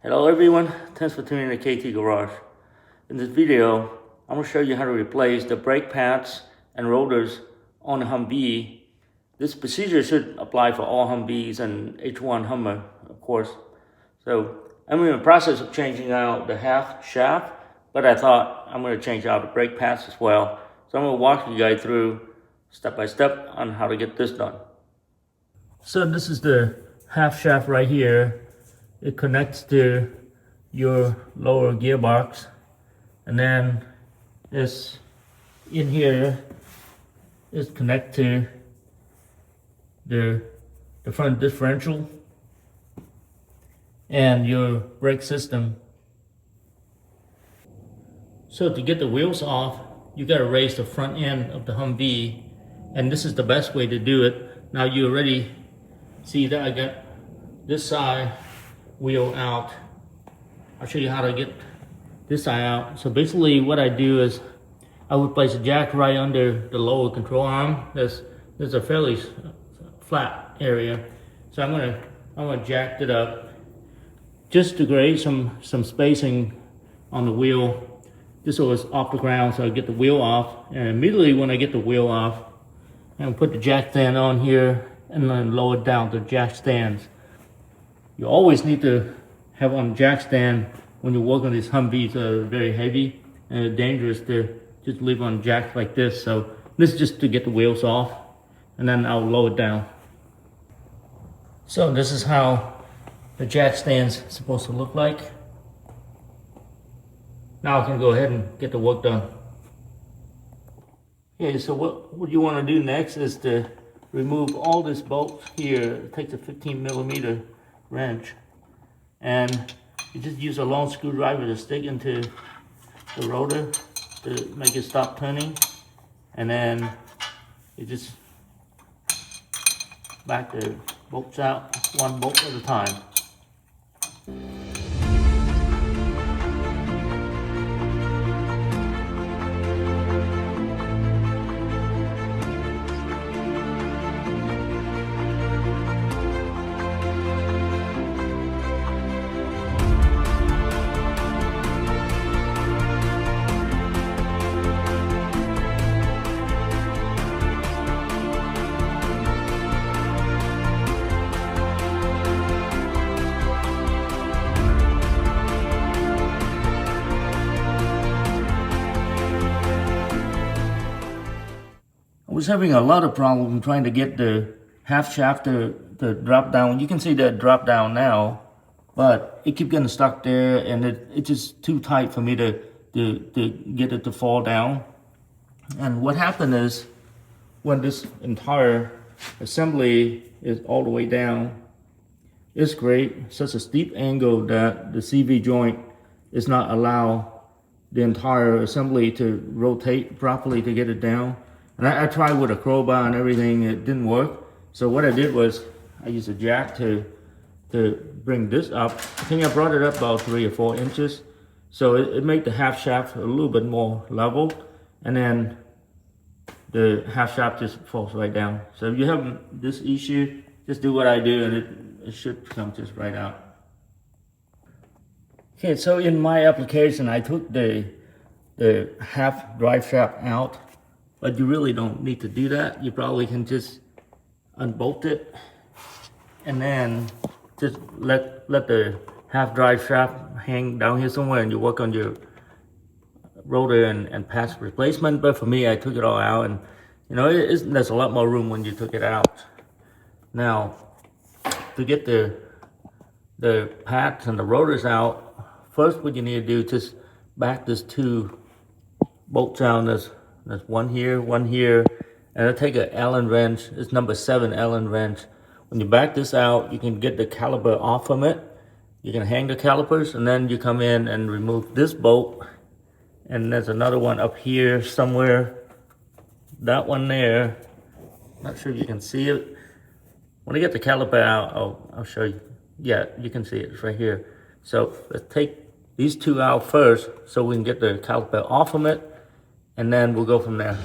Hello everyone, thanks for tuning in to KT Garage. In this video, I'm going to show you how to replace the brake pads and rotors on the Humvee. This procedure should apply for all Humvees and H1 Hummer, of course. So I'm in the process of changing out the half shaft, but I thought I'm going to change out the brake pads as well. So I'm going to walk you guys through step by step on how to get this done. So this is the half shaft right here. It connects to your lower gearbox, and then this in here is connect to the front differential and your brake system. So to get the wheels off, you got to raise the front end of the Humvee, and this is the best way to do it. Now you already see that I got this side wheel out. I'll show you how to get this side out. So basically what I do is I would place a jack right under the lower control arm. There's a fairly flat area. So I'm gonna jack it up just to create some spacing on the wheel. This was off the ground, so I get the wheel off, and immediately when I get the wheel off, I'm gonna put the jack stand on here and then lower it down to jack stands. You always need to have on jack stand when you work on these Humvees that are very heavy and dangerous to just leave on jack like this. So this is just to get the wheels off, and then I'll lower it down. So this is how the jack stand's supposed to look like. Now I can go ahead and get the work done. Okay, so what you want to do next is to remove all this bolt here. It takes a 15mm wrench, and you just use a long screwdriver to stick into the rotor to make it stop turning, and then you just back the bolts out one bolt at a time. I was having a lot of problem trying to get the half shaft to drop down. You can see that drop down now, but it keeps getting stuck there, and it's just too tight for me to get it to fall down. And what happened is, when this entire assembly is all the way down, it's great, such a steep angle that the CV joint is not allow the entire assembly to rotate properly to get it down. And I tried with a crowbar and everything, it didn't work. So what I did was I used a jack to bring this up. I think I brought it up about 3 or 4 inches. So it made the half shaft a little bit more level, and then the half shaft just falls right down. So if you have this issue, just do what I do, and it should come just right out. Okay, so in my application, I took the half drive shaft out. But you really don't need to do that. You probably can just unbolt it and then just let the half drive shaft hang down here somewhere, and you work on your rotor and pads replacement. But for me, I took it all out, and you know, there's a lot more room when you took it out. Now, to get the pads and the rotors out, first what you need to do is just back this 2 bolts down. There's one here, and I take an Allen wrench. It's number 7 Allen wrench. When you back this out, you can get the caliper off from it. You can hang the calipers, and then you come in and remove this bolt. And there's another one up here somewhere. That one there. Not sure if you can see it. When I get the caliper out, I'll show you. Yeah, you can see it. It's right here. So let's take these 2 out first, so we can get the caliper off from it, and then we'll go from there.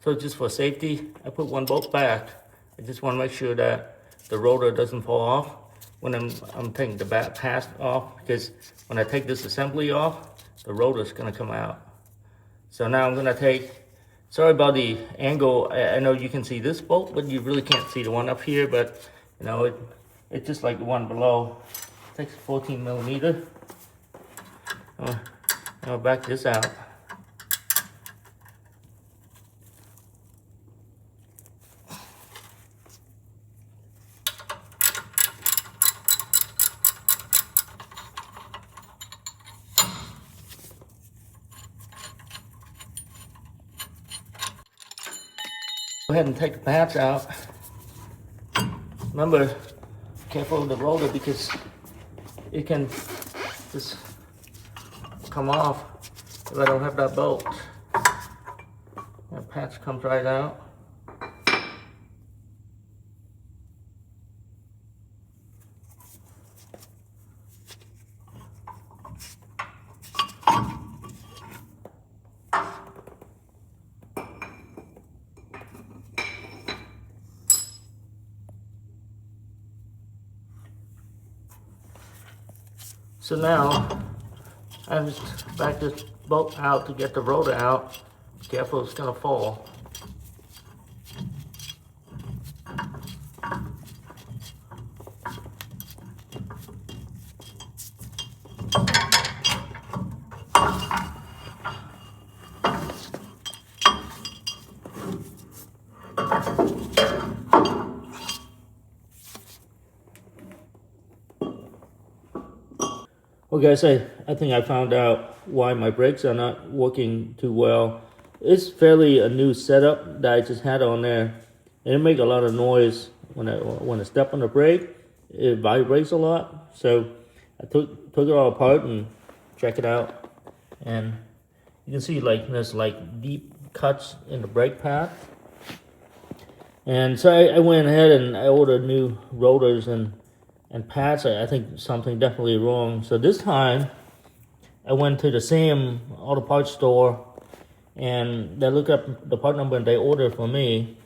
So just for safety, I put one bolt back. I just want to make sure that the rotor doesn't fall off when I'm taking the back pass off, because when I take this assembly off, the rotor is going to come out. So now I'm going to take, sorry about the angle, I know you can see this bolt, but you really can't see the one up here, but you know, it's just like the one below. It takes 14 millimeter. I'll back this out. Go ahead and take the pads out. Remember, careful with the rotor because it can just come off if I don't have that bolt. That patch comes right out. So now, I just back this bolt out to get the rotor out. Careful, it's gonna fall. Okay, so I think I found out why my brakes are not working too well. It's fairly a new setup that I just had on there, and it makes a lot of noise when I step on the brake. It vibrates a lot, so I took it all apart and checked it out, and you can see like there's like deep cuts in the brake pad. And so I went ahead and I ordered new rotors and pads. I think something definitely wrong. So this time I went to the same auto parts store and they looked up the part number and they ordered for me.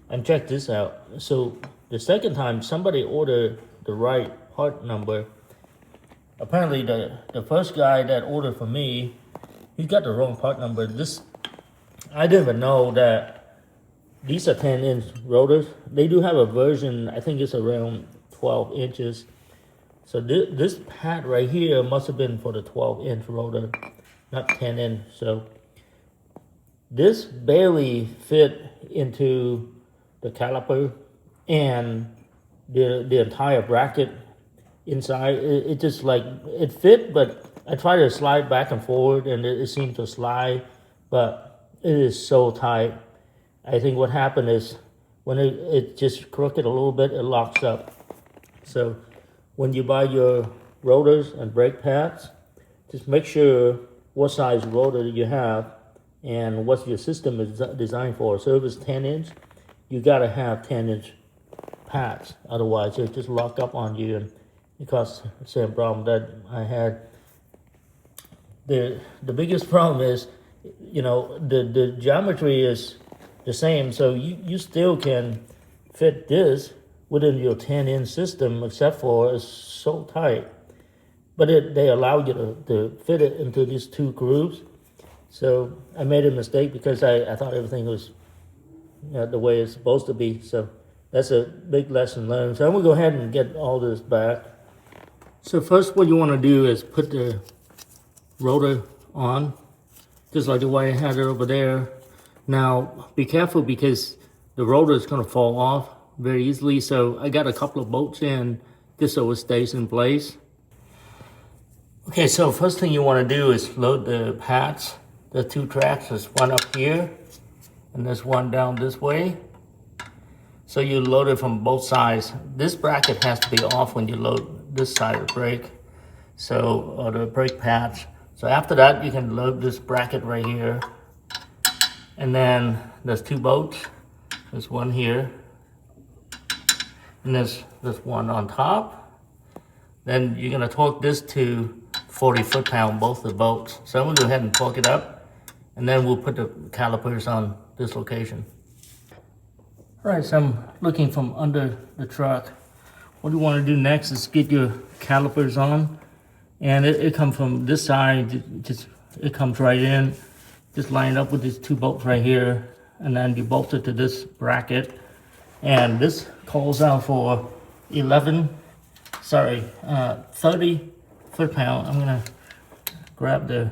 And check this out. So the second time somebody ordered the right part number. Apparently the first guy that ordered for me, he got the wrong part number. I didn't even know that these are 10-inch rotors. They do have a version, I think it's around 12 inches. So this pad right here must have been for the 12-inch rotor, not 10-inch. So this barely fit into the caliper and the entire bracket inside. It just like, it fit, but I tried to slide back and forward and it seemed to slide, but it is so tight. I think what happened is when it just crooked a little bit, it locks up. So when you buy your rotors and brake pads, just make sure what size rotor you have and what your system is designed for. So if it's 10-inch, you gotta have 10-inch pads. Otherwise, it'll just lock up on you and it causes the same problem that I had. The biggest problem is, you know, the geometry is the same, so you still can fit this within your 10-inch system, except for it's so tight. But they allow you to fit it into these two grooves. So I made a mistake because I thought everything was the way it's supposed to be. So that's a big lesson learned. So I'm gonna go ahead and get all this back. So first what you wanna do is put the rotor on, just like the way I had it over there. Now be careful because the rotor is gonna fall off very easily, so I got a couple of bolts in just so it stays in place. Okay, so first thing you want to do is load the pads. The two tracks, there's one up here and there's one down this way. So you load it from both sides. This bracket has to be off when you load this side of the brake, or the brake pads. So after that you can load this bracket right here, and then there's two bolts. There's one here and there's one on top. Then you're gonna torque this to 40 foot-pound, both the bolts. So I'm gonna go ahead and torque it up, and then we'll put the calipers on this location. All right, so I'm looking from under the truck. What you want to do next is get your calipers on, and it comes from this side. It comes right in, just line up with these two bolts right here, and then you bolt it to this bracket, and this calls out for 30 foot-pound. I'm gonna grab the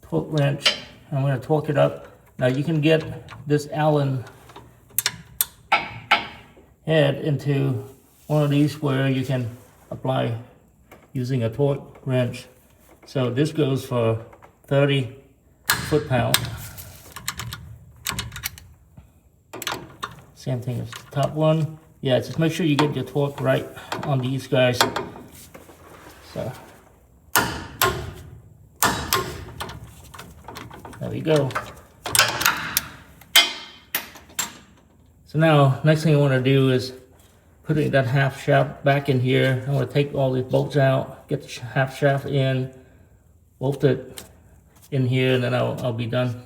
torque wrench. I'm gonna torque it up. Now you can get this Allen head into one of these where you can apply using a torque wrench. So this goes for 30 foot-pound. Same thing as the top one. Yeah, just make sure you get your torque right on these guys. So there we go. So now, next thing I want to do is putting that half shaft back in here. I want to take all these bolts out, get the half shaft in, bolt it in here, and then I'll be done.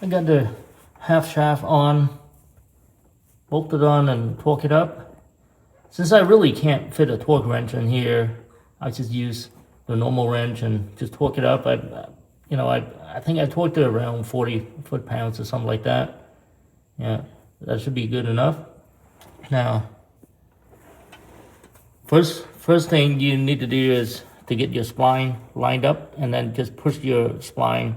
I got the half shaft on, bolted on, and torque it up. Since I really can't fit a torque wrench in here, I just use the normal wrench and just torque it up. I think I torqued it around 40 foot-pounds or something like that. Yeah, that should be good enough. Now, first thing you need to do is to get your spline lined up, and then just push your spline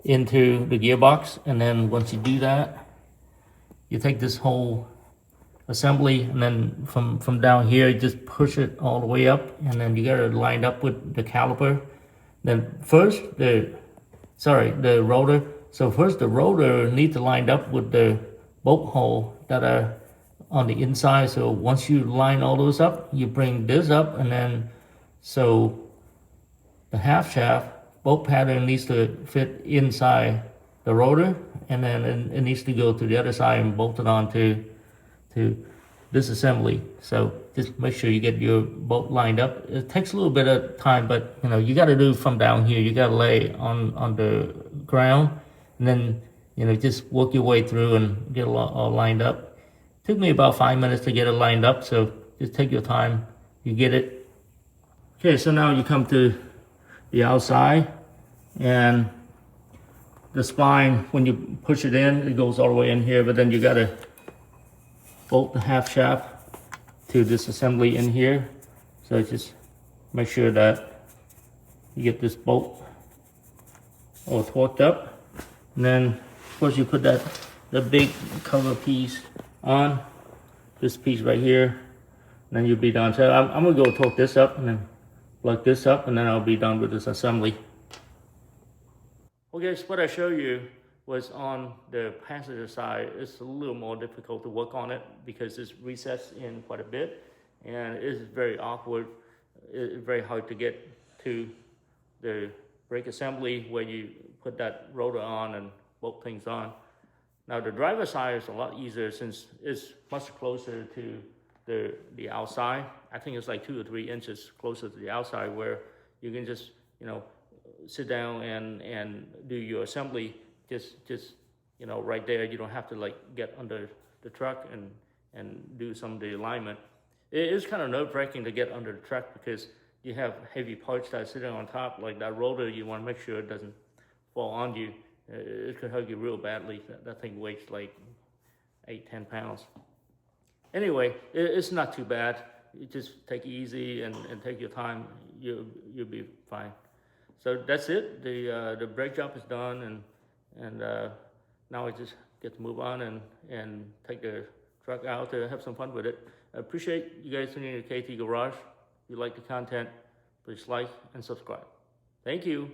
into the gearbox. And then once you do that, you take this whole assembly, and then from down here, you just push it all the way up, and then you got it lined up with the caliper. Then first the rotor. So first the rotor needs to line up with the bolt hole that are on the inside. So once you line all those up, you bring this up, and then so the half shaft bolt pattern needs to fit inside the rotor, and then it needs to go to the other side and bolt it on to this assembly. So just make sure you get your bolt lined up. It takes a little bit of time, but you got to do from down here. You got to lay on the ground, and then just work your way through and get it all lined up. Took me about 5 minutes to get it lined up, so just take your time. You get it. Okay, so now you come to the outside, and the spine, when you push it in, it goes all the way in here, but then you got to bolt the half shaft to this assembly in here. So just make sure that you get this bolt all torqued up, and then of course you put the big cover piece on, this piece right here, and then you'll be done. So I'm gonna go torque this up and then plug this up, and then I'll be done with this assembly. Okay, so what I showed you was on the passenger side. It's a little more difficult to work on it because it's recessed in quite a bit, and it's very awkward. It's very hard to get to the brake assembly where you put that rotor on and bolt things on. Now the driver's side is a lot easier since it's much closer to the outside. I think it's like 2 or 3 inches closer to the outside, where you can just sit down and do your assembly just right there. You don't have to like get under the truck and do some of the alignment. It is kind of nerve-wracking to get under the truck because you have heavy parts that are sitting on top, like that rotor. You want to make sure it doesn't fall on you. It could hurt you real badly. That thing weighs like 8-10 pounds. Anyway, it's not too bad. You just take it easy and take your time. You'll be fine. So that's it. The brake job is done, and now I just get to move on and take the truck out to have some fun with it. I appreciate you guys tuning in to KT Garage. If you like the content, please like and subscribe. Thank you.